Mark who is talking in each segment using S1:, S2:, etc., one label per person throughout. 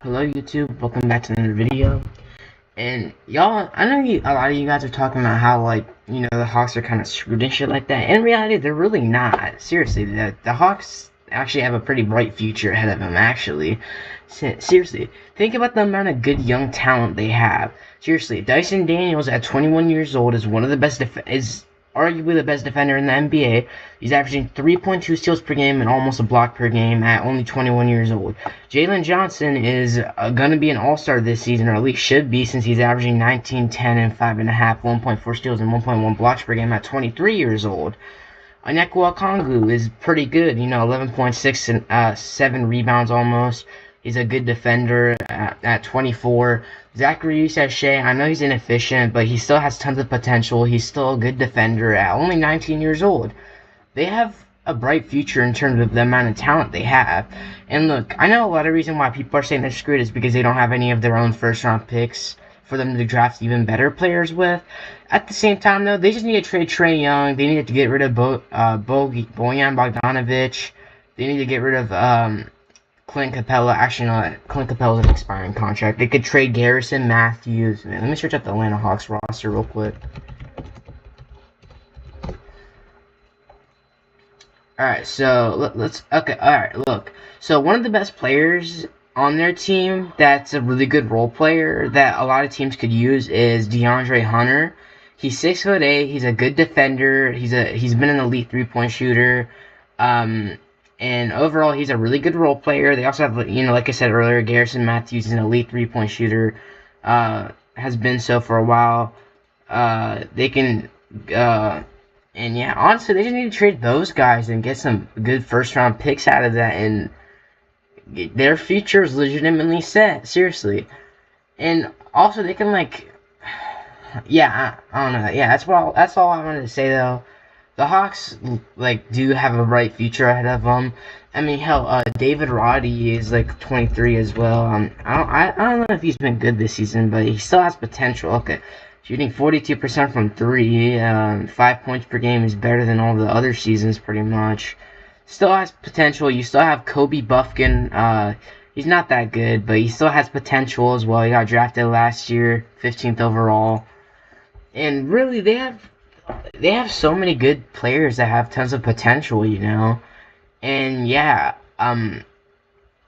S1: Hello YouTube, welcome back to another video. And y'all, I know a lot of you guys are talking about how, like, the Hawks are kind of screwed and shit like that. In reality, they're really not. Seriously, the Hawks actually have a pretty bright future ahead of them, actually. Seriously, think about the amount of good young talent they have. Seriously, Dyson Daniels at 21 years old is one of the best, is arguably the best defender in the NBA. He's averaging 3.2 steals per game and almost a block per game at only 21 years old. Jalen Johnson is going to be an all-star this season, or at least should be, since he's averaging 19, 10, and 5.5, 1.4 steals and 1.1 blocks per game at 23 years old. Onyeka Okongwu is pretty good, 11.6 and 7 rebounds almost. He's a good defender at 24. Zachary Sachet, I know he's inefficient, but he still has tons of potential. He's still a good defender at only 19 years old. They have a bright future in terms of the amount of talent they have. And look, I know a lot of reason why people are saying they're screwed is because they don't have any of their own first-round picks for them to draft even better players with. At the same time, though, they just need to trade Trae Young. They need to get rid of Bojan Bogdanovic. They need to get rid of Clint Capella. Actually, no, Clint Capella's an expiring contract. They could trade Garrison, Mathews. Man, let me search up the Atlanta Hawks roster real quick. Alright, so look. So one of the best players on their team that's a really good role player that a lot of teams could use is Deandre Hunter. He's 6'8", he's a good defender, he's been an elite three-point shooter. And overall, he's a really good role player. They also have, like I said earlier, Garrison Mathews is an elite three-point shooter. Has been so for a while. They can, and yeah, honestly, they just need to trade those guys and get some good first-round picks out of that, and their future is legitimately set. Seriously, and also they can yeah, I don't know. Yeah, that's all I wanted to say though. The Hawks, do have a bright future ahead of them. I mean, hell, David Roddy is, 23 as well. I don't know if he's been good this season, but he still has potential. Okay, shooting 42% from 3, 5 points per game is better than all the other seasons, pretty much. Still has potential. You still have Kobe Buffkin. He's not that good, but he still has potential as well. He got drafted last year, 15th overall. And really, they have so many good players that have tons of potential, And yeah,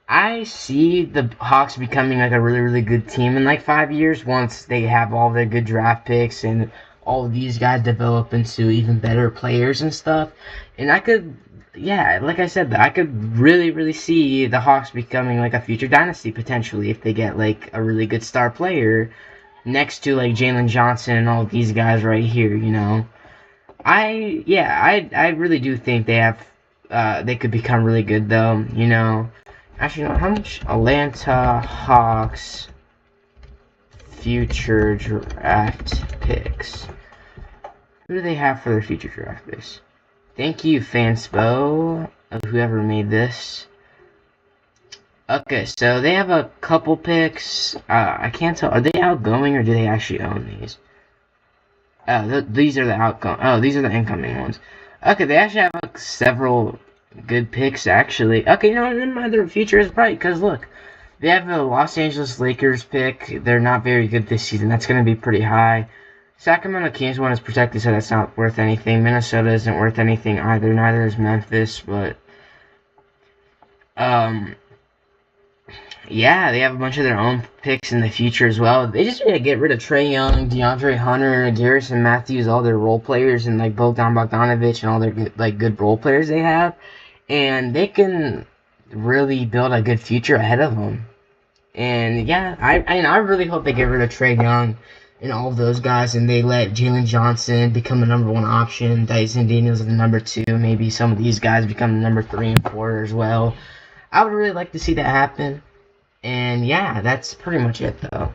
S1: I see the Hawks becoming a really, really good team in 5 years once they have all their good draft picks and all of these guys develop into even better players and stuff. And like I said, I could really, really see the Hawks becoming a future dynasty potentially if they get a really good star player next to Jalen Johnson and all these guys right here, I really do think they could become really good though, Actually, how much Atlanta Hawks future draft picks? Who do they have for their future draft picks? Thank you, Fanspo, of whoever made this. Okay, so they have a couple picks. I can't tell. Are they outgoing or do they actually own these? These are the outgoing. Oh, these are the incoming ones. Okay, they actually have several good picks, actually. Okay, never mind, their future is bright, because look, they have the Los Angeles Lakers pick. They're not very good this season. That's going to be pretty high. Sacramento Kings one is protected, so that's not worth anything. Minnesota isn't worth anything either. Neither is Memphis, but yeah, they have a bunch of their own picks in the future as well. They just need to get rid of Trae Young, DeAndre Hunter, Garrison Mathews, all their role players, and Bojan Bogdanovic and all their good role players they have, and they can really build a good future ahead of them. And yeah, I really hope they get rid of Trae Young and all of those guys, and they let Jalen Johnson become the #1 option, Dyson Daniels is the #2, maybe some of these guys become the number 3 and 4 as well. I would really like to see that happen. And yeah, that's pretty much it though.